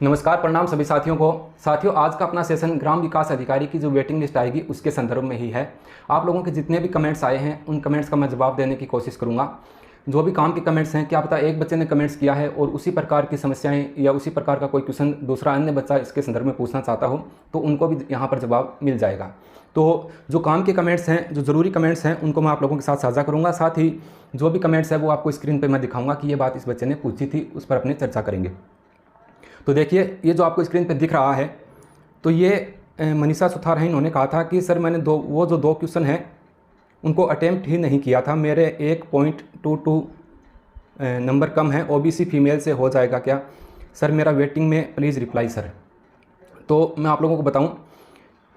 नमस्कार, प्रणाम सभी साथियों को। साथियों, आज का अपना सेशन ग्राम विकास अधिकारी की जो वेटिंग लिस्ट आएगी उसके संदर्भ में ही है। आप लोगों के जितने भी कमेंट्स आए हैं उन कमेंट्स का मैं जवाब देने की कोशिश करूंगा। जो भी काम के कमेंट्स हैं, क्या पता एक बच्चे ने कमेंट्स किया है और उसी प्रकार की समस्याएं या उसी प्रकार का कोई क्वेश्चन दूसरा अन्य बच्चा इसके संदर्भ में पूछना चाहता हो तो उनको भी यहाँ पर जवाब मिल जाएगा। तो जो काम के कमेंट्स हैं, जो ज़रूरी कमेंट्स हैं, उनको मैं आप लोगों के साथ साझा करूँगा। साथ ही जो भी कमेंट्स है वो आपको स्क्रीन पर मैं दिखाऊँगा कि ये बात इस बच्चे ने पूछी थी, उस पर अपनी चर्चा करेंगे। तो देखिए, ये जो आपको स्क्रीन पे दिख रहा है, तो ये मनीषा सुथार हैं। इन्होंने कहा था कि सर मैंने जो दो क्वेश्चन हैं उनको अटेम्प्ट ही नहीं किया था, मेरे 1.22 नंबर कम है, ओबीसी फीमेल से हो जाएगा क्या सर? मेरा वेटिंग में प्लीज़ रिप्लाई सर। तो मैं आप लोगों को बताऊं,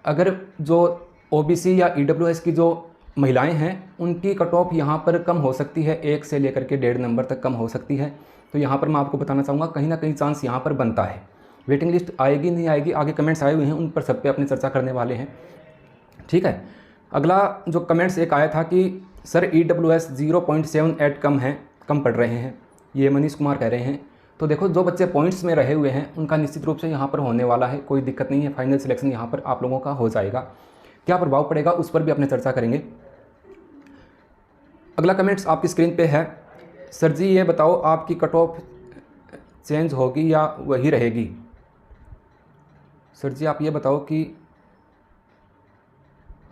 अगर जो ओबीसी या ईडब्ल्यूएस की जो महिलाएं हैं उनकी कट ऑफ यहाँ पर कम हो सकती है, 1 से लेकर के 1.5 नंबर तक कम हो सकती है। तो यहाँ पर मैं आपको बताना चाहूँगा कहीं ना कहीं चांस यहाँ पर बनता है। वेटिंग लिस्ट आएगी नहीं आएगी, आगे कमेंट्स आए हुए हैं, उन पर सब पे अपनी चर्चा करने वाले हैं। ठीक है। अगला जो कमेंट्स एक आया था कि सर EWS 0.78 कम पढ़ रहे हैं, ये मनीष कुमार कह रहे हैं। तो देखो, जो बच्चे पॉइंट्स में रहे हुए हैं उनका निश्चित रूप से यहाँ पर होने वाला है, कोई दिक्कत नहीं है। फाइनल सिलेक्शन यहाँ पर आप लोगों का हो जाएगा। क्या प्रभाव पड़ेगा उस पर भी अपने चर्चा करेंगे। अगला कमेंट्स आपकी स्क्रीन पे है, सर जी ये बताओ आपकी कट ऑफ चेंज होगी या वही रहेगी? सर जी आप ये बताओ कि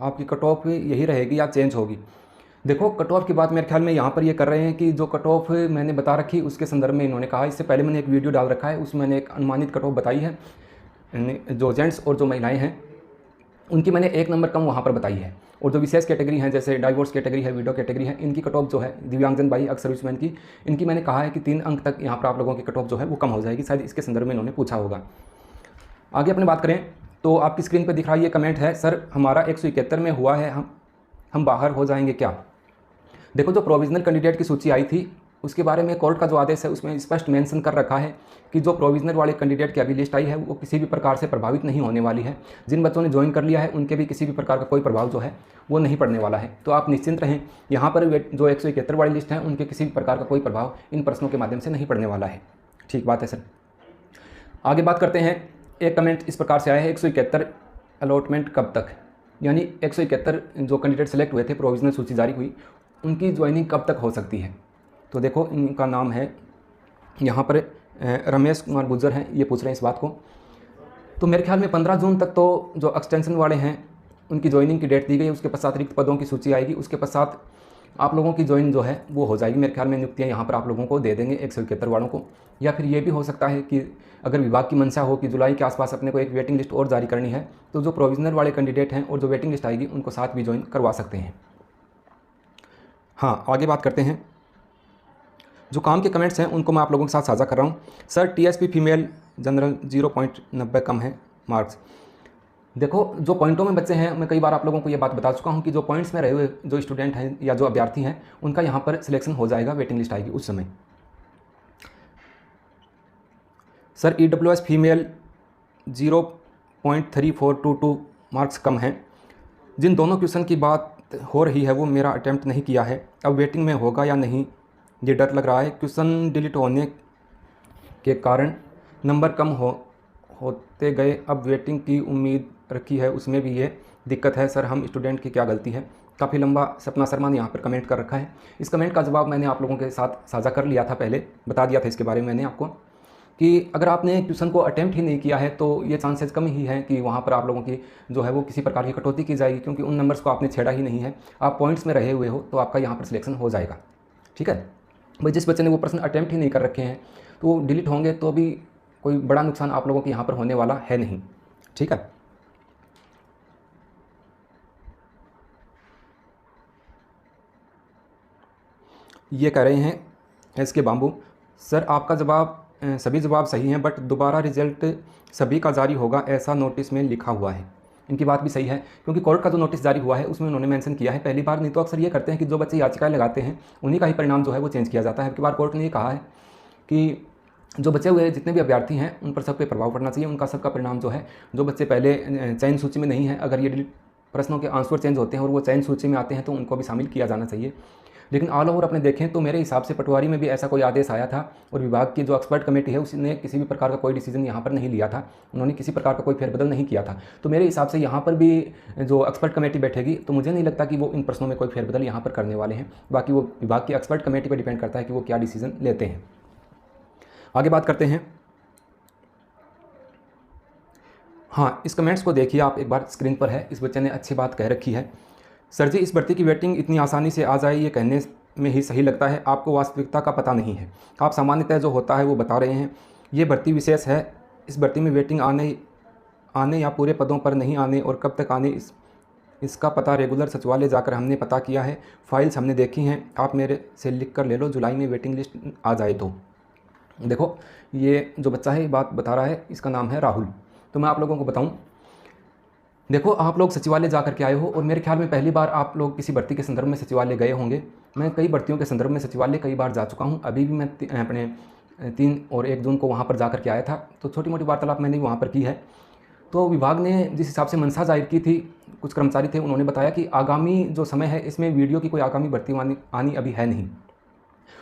आपकी कट ऑफ यही रहेगी या चेंज होगी? देखो, कट ऑफ की बात मेरे ख्याल में यहाँ पर ये कर रहे हैं कि जो कट ऑफ मैंने बता रखी उसके संदर्भ में इन्होंने कहा। इससे पहले मैंने एक वीडियो डाल रखा है, उसमें मैंने एक अनुमानित कट ऑफ बताई है। जो जेंट्स और जो महिलाएं हैं उनकी मैंने 1 नंबर कम वहाँ पर बताई है। और जो विशेष कैटेगरी हैं, जैसे डाइवोर्स कैटेगरी है, विडो कैटेगरी है, इनकी कट ऑफ जो है, दिव्यांगजन भाई अक्स सर्विसमैन की, इनकी मैंने कहा है कि 3 अंक तक यहाँ पर आप लोगों की कट ऑफ जो है वो कम हो जाएगी। शायद इसके संदर्भ में इन्होंने पूछा होगा। आगे अपनी बात करें तो आपकी स्क्रीन पर दिख रहा है ये कमेंट है, सर हमारा 171 में हुआ है, हम बाहर हो जाएंगे क्या? देखो, जो प्रोविजनल कैंडिडेट की सूची आई थी उसके बारे में कोर्ट का जो आदेश है उसमें स्पष्ट मेंशन कर रखा है कि जो प्रोविजनल वाले कैंडिडेट की अभी लिस्ट आई है वो किसी भी प्रकार से प्रभावित नहीं होने वाली है। जिन बच्चों ने ज्वाइन कर लिया है उनके भी किसी भी प्रकार का कोई प्रभाव जो है वो नहीं पड़ने वाला है। तो आप निश्चिंत रहें, यहाँ पर जो 171 वाली लिस्ट है उनके किसी भी प्रकार का कोई प्रभाव इन प्रश्नों के माध्यम से नहीं पड़ने वाला है। ठीक बात है सर। आगे बात करते हैं। एक कमेंट इस प्रकार से आया है, 171 अलॉटमेंट कब तक? यानी 171 जो कैंडिडेट सेलेक्ट हुए थे, प्रोविजनल सूची जारी हुई, उनकी ज्वाइनिंग कब तक हो सकती है? तो देखो, इनका नाम है यहाँ पर रमेश कुमार गुज्जर हैं, ये पूछ रहे हैं इस बात को। तो मेरे ख्याल में 15 जून तक तो जो एक्सटेंशन वाले हैं उनकी ज्वाइनिंग की डेट दी गई। उसके पश्चात रिक्त पदों की सूची आएगी, उसके पश्चात आप लोगों की ज्वाइन जो है वो हो जाएगी। मेरे ख्याल में नियुक्तियाँ यहाँ पर आप लोगों को दे देंगे 171 वालों को। या फिर ये भी हो सकता है कि अगर विभाग की मंशा हो कि जुलाई के आसपास अपने को एक वेटिंग लिस्ट और जारी करनी है तो जो प्रोविजनल वाले कैंडिडेट हैं और जो वेटिंग लिस्ट आएगी उनको साथ भी ज्वाइन करवा सकते हैं। हाँ, आगे बात करते हैं। जो काम के कमेंट्स हैं उनको मैं आप लोगों के साथ साझा कर रहा हूँ। सर TSP फीमेल जनरल 0.90 कम है मार्क्स। देखो, जो पॉइंटों में बच्चे हैं, मैं कई बार आप लोगों को ये बात बता चुका हूँ कि जो पॉइंट्स में रहे हुए जो स्टूडेंट हैं या जो अभ्यर्थी हैं उनका यहाँ पर सिलेक्शन हो जाएगा, वेटिंग लिस्ट आएगी उस समय। सर EWS फीमेल 0.3422 मार्क्स कम हैं। जिन दोनों क्वेश्चन की बात हो रही है वो मेरा अटैम्प्ट नहीं किया है, अब वेटिंग में होगा या नहीं ये डर लग रहा है। क्वेश्चन डिलीट होने के कारण नंबर कम होते गए, अब वेटिंग की उम्मीद रखी है उसमें भी ये दिक्कत है। सर हम स्टूडेंट की क्या गलती है? काफ़ी लंबा सपना शर्मा ने यहाँ पर कमेंट कर रखा है। इस कमेंट का जवाब मैंने आप लोगों के साथ साझा कर लिया था, पहले बता दिया था इसके बारे में मैंने आपको कि अगर आपने क्वेश्चन को अटेम्प्ट ही नहीं किया है तो ये चांसेस कम ही है कि वहाँ पर आप लोगों की जो है वो किसी प्रकार की कटौती की जाएगी, क्योंकि उन नंबर्स को आपने छेड़ा ही नहीं है। आप पॉइंट्स में रहे हुए हो तो आपका यहाँ पर सिलेक्शन हो जाएगा। ठीक है भाई, जिस बच्चे ने वो प्रश्न अटेम्प्ट ही नहीं कर रखे हैं तो वो डिलीट होंगे तो भी कोई बड़ा नुकसान आप लोगों के यहाँ पर होने वाला है नहीं। ठीक है। ये कह रहे हैं SK बाम्बू, सर आपका जवाब सभी जवाब सही हैं बट दोबारा रिजल्ट सभी का जारी होगा ऐसा नोटिस में लिखा हुआ है। इनकी बात भी सही है, क्योंकि कोर्ट का जो नोटिस जारी हुआ है उसमें उन्होंने मेंशन किया है। पहली बार नहीं तो अक्सर ये करते हैं कि जो बच्चे याचिकाएं लगाते हैं उन्हीं का ही परिणाम जो है वो चेंज किया जाता है। अब की बार कोर्ट ने ये कहा है कि जो बचे हुए जितने भी अभ्यर्थी हैं उन पर सब पे प्रभाव पड़ना चाहिए, उनका सबका परिणाम जो है, जो बच्चे पहले चयन सूची में नहीं है, अगर ये प्रश्नों के आंसर चेंज होते हैं और वो चयन सूची में आते हैं तो उनको भी शामिल किया जाना चाहिए। लेकिन ऑल ओवर अपने देखें तो मेरे हिसाब से पटवारी में भी ऐसा कोई आदेश आया था और विभाग की जो एक्सपर्ट कमेटी है उसने किसी भी प्रकार का कोई डिसीजन यहाँ पर नहीं लिया था, उन्होंने किसी प्रकार का कोई फेरबदल नहीं किया था। तो मेरे हिसाब से यहाँ पर भी जो एक्सपर्ट कमेटी बैठेगी तो मुझे नहीं लगता कि वो इन प्रश्नों में कोई फेरबदल यहाँ पर करने वाले हैं। बाकी वो विभाग की एक्सपर्ट कमेटी पर डिपेंड करता है कि वो क्या डिसीजन लेते हैं। आगे बात करते हैं। हाँ, इस कमेंट्स को देखिए आप एक बार, स्क्रीन पर है। इस बच्चे ने अच्छी बात कह रखी है, सर जी इस भर्ती की वेटिंग इतनी आसानी से आ जाए ये कहने में ही सही लगता है, आपको वास्तविकता का पता नहीं है। आप सामान्यतः जो होता है वो बता रहे हैं, ये भर्ती विशेष है। इस भर्ती में वेटिंग आने या पूरे पदों पर नहीं आने और कब तक आने इसका पता रेगुलर सचिवालय जाकर हमने पता किया है, फाइल्स हमने देखी हैं, आप मेरे से लिख कर ले लो, जुलाई में वेटिंग लिस्ट आ जाए तो। देखो ये जो बच्चा है ये बात बता रहा है, इसका नाम है राहुल। तो मैं आप लोगों को बताऊं, देखो आप लोग सचिवालय जा करके आए हो और मेरे ख्याल में पहली बार आप लोग किसी भर्ती के संदर्भ में सचिवालय गए होंगे। मैं कई भर्तियों के संदर्भ में सचिवालय कई बार जा चुका हूं। अभी भी मैं अपने 3 और 1 जून को वहां पर जा करके आया था, तो छोटी मोटी वार्तालाप मैंने वहां पर की है। तो विभाग ने जिस हिसाब से मंशा जाहिर की थी, कुछ कर्मचारी थे, उन्होंने बताया कि आगामी जो समय है इसमें वीडियो की कोई आगामी भर्ती आनी अभी है नहीं।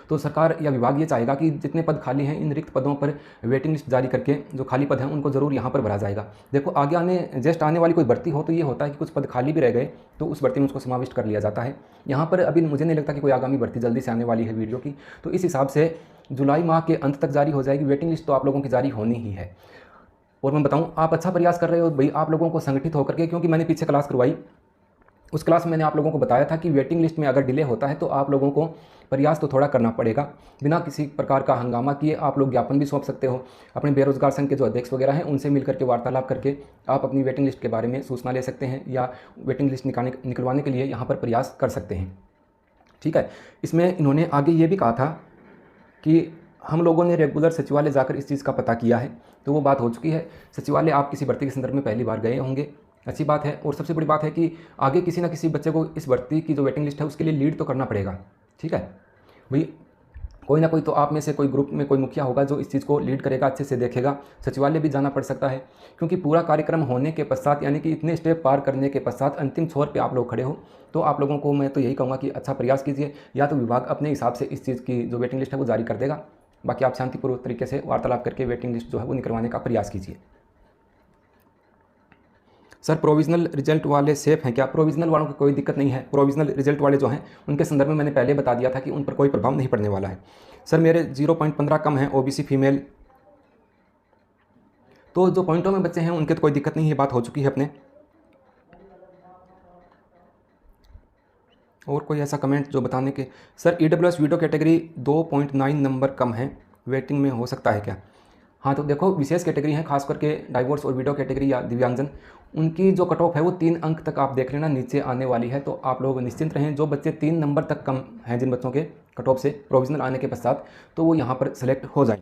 तो सरकार या विभाग ये चाहेगा कि जितने पद खाली हैं इन रिक्त पदों पर वेटिंग लिस्ट जारी करके जो खाली पद हैं उनको ज़रूर यहाँ पर भरा जाएगा। देखो आगे जस्ट आने वाली कोई भर्ती हो तो ये होता है कि कुछ पद खाली भी रह गए तो उस भर्ती में उसको समाविष्ट कर लिया जाता है। यहाँ पर अभी मुझे नहीं लगता कि कोई आगामी भर्ती जल्दी से आने वाली है वीडियो की, तो इस हिसाब से जुलाई माह के अंत तक जारी हो जाएगी वेटिंग लिस्ट, तो आप लोगों की जारी होनी ही है। और मैं बताऊँ, आप अच्छा प्रयास कर रहे हो भाई, आप लोगों को संगठित होकर के, क्योंकि मैंने पीछे क्लास करवाई, उस क्लास में मैंने आप लोगों को बताया था कि वेटिंग लिस्ट में अगर डिले होता है तो आप लोगों को प्रयास तो थोड़ा करना पड़ेगा। बिना किसी प्रकार का हंगामा किए आप लोग ज्ञापन भी सौंप सकते हो, अपने बेरोजगार संघ के जो अध्यक्ष वगैरह हैं उनसे मिलकर के वार्तालाप करके आप अपनी वेटिंग लिस्ट के बारे में सूचना ले सकते हैं या वेटिंग लिस्ट निकलवाने के लिए यहाँ पर प्रयास कर सकते हैं। ठीक है, इसमें इन्होंने आगे ये भी कहा था कि हम लोगों ने रेगुलर सचिवालय जाकर इस चीज़ का पता किया है, तो वो बात हो चुकी है। सचिवालय आप किसी भर्ती के संदर्भ में पहली बार गए होंगे, अच्छी बात है। और सबसे बड़ी बात है कि आगे किसी ना किसी बच्चे को इस भर्ती की जो वेटिंग लिस्ट है उसके लिए लीड तो करना पड़ेगा। ठीक है भाई, कोई ना कोई तो आप में से कोई ग्रुप में कोई मुखिया होगा जो इस चीज़ को लीड करेगा, अच्छे से देखेगा। सचिवालय भी जाना पड़ सकता है, क्योंकि पूरा कार्यक्रम होने के पश्चात यानी कि इतने स्टेप पार करने के पश्चात अंतिम छोर पे आप लोग खड़े हो, तो आप लोगों को मैं तो यही कहूँगा कि अच्छा प्रयास कीजिए। या तो विभाग अपने हिसाब से इस चीज़ की जो वेटिंग लिस्ट है वो जारी कर देगा, बाकी आप शांतिपूर्वक तरीके से वार्तालाप करके वेटिंग लिस्ट जो है वो निकलवाने का प्रयास कीजिए। सर प्रोविजनल रिजल्ट वाले सेफ हैं क्या? प्रोविजनल वालों की कोई दिक्कत नहीं है। प्रोविजनल रिजल्ट वाले जो हैं उनके संदर्भ में मैंने पहले बता दिया था कि उन पर कोई प्रभाव नहीं पड़ने वाला है। सर मेरे 0.15 कम है, ओबीसी फीमेल, तो जो पॉइंटों में बच्चे हैं उनके तो कोई दिक्कत नहीं है, बात हो चुकी है अपने। और कोई ऐसा कमेंट जो बताने के, sir EWS video category 2.9 number कम है, वेटिंग में हो सकता है क्या? हाँ तो देखो विशेष कैटेगरी हैं, खास करके डाइवोर्स और वीडियो कैटेगरी या दिव्यांगजन, उनकी जो कट ऑफ है वो 3 अंक तक आप देख लेना नीचे आने वाली है, तो आप लोग निश्चिंत रहें। जो बच्चे 3 नंबर तक कम हैं जिन बच्चों के कट ऑफ से प्रोविजनल आने के पश्चात, तो वो यहाँ पर सेलेक्ट हो जाए।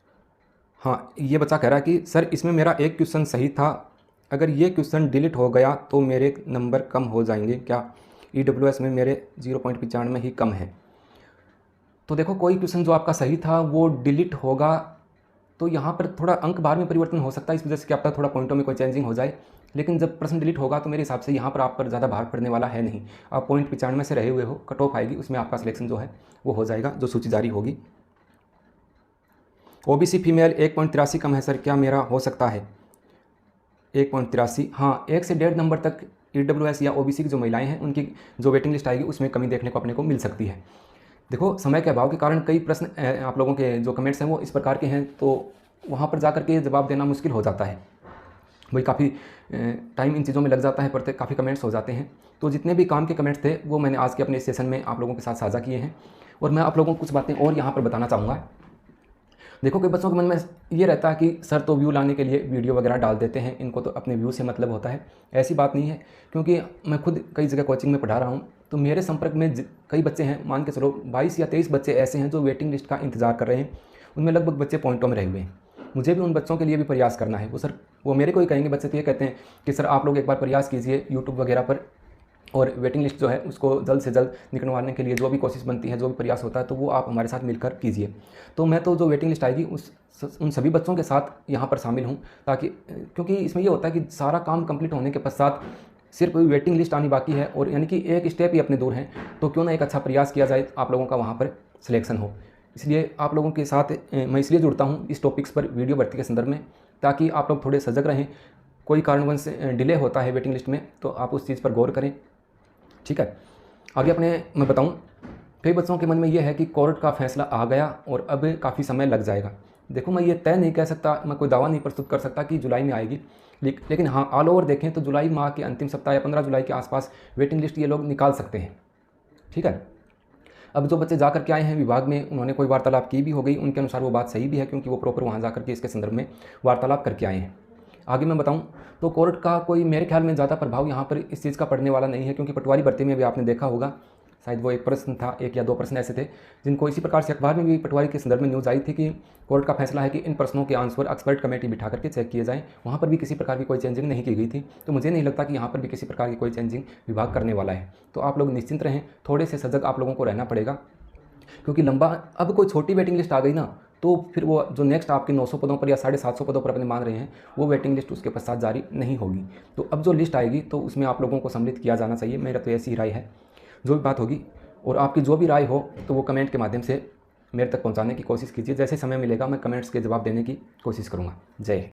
हाँ ये बच्चा कह रहा है कि सर इसमें मेरा एक क्वेश्चन सही था, अगर ये क्वेश्चन डिलीट हो गया तो मेरे नंबर कम हो जाएंगे क्या? ईडब्ल्यूएस में मेरे 0.95 ही कम है। तो देखो कोई क्वेश्चन जो आपका सही था वो डिलीट होगा तो यहाँ पर थोड़ा अंक बार में परिवर्तन हो सकता है, इस वजह से क्या पता थोड़ा पॉइंटों में कोई चेंजिंग हो जाए, लेकिन जब प्रश्न डिलीट होगा तो मेरे हिसाब से यहाँ पर आप पर ज़्यादा भार पड़ने वाला है नहीं। आप 0.95 से रहे हुए हो, कट ऑफ आएगी उसमें आपका सिलेक्शन जो है वो हो जाएगा, जो सूची जारी होगी। ओबीसी फीमेल 1.83 कम है सर, क्या मेरा हो सकता है? 1.83, हाँ 1 से 1.5 नंबर तक ईडब्ल्यूएस या ओबीसी की जो महिलाएं हैं उनकी जो वेटिंग लिस्ट आएगी उसमें कमी देखने को अपने को मिल सकती है। देखो समय के अभाव के कारण कई प्रश्न आप लोगों के जो कमेंट्स हैं वो इस प्रकार के हैं, तो वहाँ पर जा कर के जवाब देना मुश्किल हो जाता है भाई, काफ़ी टाइम इन चीज़ों में लग जाता है, पढ़ते काफ़ी कमेंट्स हो जाते हैं। तो जितने भी काम के कमेंट्स थे वो मैंने आज के अपने सेशन में आप लोगों के साथ साझा किए हैं, और मैं आप लोगों को कुछ बातें और यहाँ पर बताना चाहूँगा। देखो कई बच्चों के मन में ये रहता है कि सर तो व्यू लाने के लिए वीडियो वगैरह डाल देते हैं, इनको तो अपने व्यू से मतलब होता है। ऐसी बात नहीं है, क्योंकि मैं खुद कई जगह कोचिंग में पढ़ा रहा हूँ, तो मेरे संपर्क में कई बच्चे हैं, मान के चलो 22 या 23 बच्चे ऐसे हैं जो वेटिंग लिस्ट का इंतजार कर रहे हैं, उनमें लगभग बच्चे पॉइंटों में रहे हुए हैं। मुझे भी उन बच्चों के लिए भी प्रयास करना है। वो मेरे को ही कहेंगे बच्चे, तो ये कहते हैं कि सर आप लोग एक बार प्रयास कीजिए यूट्यूब वगैरह पर, और वेटिंग लिस्ट जो है उसको जल्द से जल्द निकलवाने के लिए जो भी कोशिश बनती है, जो भी प्रयास होता है, तो वो आप हमारे साथ मिलकर कीजिए। तो मैं तो जो वेटिंग लिस्ट आएगी उन सभी बच्चों के साथ यहाँ पर शामिल हूँ, ताकि क्योंकि इसमें ये होता है कि सारा काम कंप्लीट होने के पश्चात सिर्फ वेटिंग लिस्ट आनी बाकी है, और यानी कि एक स्टेप ही अपने दूर हैं, तो क्यों ना एक अच्छा प्रयास किया जाए, आप लोगों का वहाँ पर सिलेक्शन हो। इसलिए आप लोगों के साथ मैं इसलिए जुड़ता हूँ इस टॉपिक्स पर वीडियो भर्ती के संदर्भ में, ताकि आप लोग थोड़े सजग रहें। कोई कारणवश डिले होता है वेटिंग लिस्ट में तो आप उस चीज़ पर गौर करें, ठीक है। आगे अपने मैं बताऊँ, कई बच्चों के मन में ये है कि कोर्ट का फैसला आ गया और अब काफ़ी समय लग जाएगा। देखो, मैं ये तय नहीं कह सकता, मैं कोई दावा नहीं प्रस्तुत कर सकता कि जुलाई में आएगी, लेकिन हाँ, ऑल ओवर देखें तो जुलाई माह के अंतिम सप्ताह या 15 जुलाई के आसपास वेटिंग लिस्ट ये लोग निकाल सकते हैं, ठीक है। अब जो बच्चे जा कर के आए हैं विभाग में, उन्होंने कोई वार्तालाप की भी हो गई, उनके अनुसार वो बात सही भी है, क्योंकि वो प्रॉपर वहाँ जा कर के इसके संदर्भ में वार्तालाप करके आए हैं। आगे मैं बताऊं तो कोर्ट का कोई मेरे ख्याल में ज़्यादा प्रभाव यहाँ पर इस चीज़ का पड़ने वाला नहीं है, क्योंकि पटवारी भर्ती में भी आपने देखा होगा, शायद वो एक प्रश्न था, एक या दो प्रश्न ऐसे थे जिनको इसी प्रकार से अखबार में भी पटवारी के संदर्भ में न्यूज़ आई थी कि कोर्ट का फैसला है कि इन प्रश्नों के आंसर एक्सपर्ट कमेटी बिठा करके चेक किए जाएँ। वहाँ पर भी किसी प्रकार की कोई चेंजिंग नहीं की गई थी, तो मुझे नहीं लगता कि यहाँ पर भी किसी प्रकार की कोई चेंजिंग विभाग करने वाला है। तो आप लोग निश्चिंत रहें, थोड़े से सजग आप लोगों को रहना पड़ेगा, क्योंकि लंबा अब कोई छोटी वेटिंग लिस्ट आ गई ना, तो फिर वो जो नेक्स्ट आपके 900 पदों पर या 750 पदों पर अपने मान रहे हैं, वो वेटिंग लिस्ट उसके पश्चात जारी नहीं होगी। तो अब जो लिस्ट आएगी तो उसमें आप लोगों को सम्मिलित किया जाना चाहिए, मेरा तो ऐसी राय है। जो भी बात होगी और आपकी जो भी राय हो तो वो कमेंट के माध्यम से मेरे तक पहुंचाने की कोशिश कीजिए। जैसे समय मिलेगा मैं कमेंट्स के जवाब देने की कोशिश करूँगा। जय हिंद।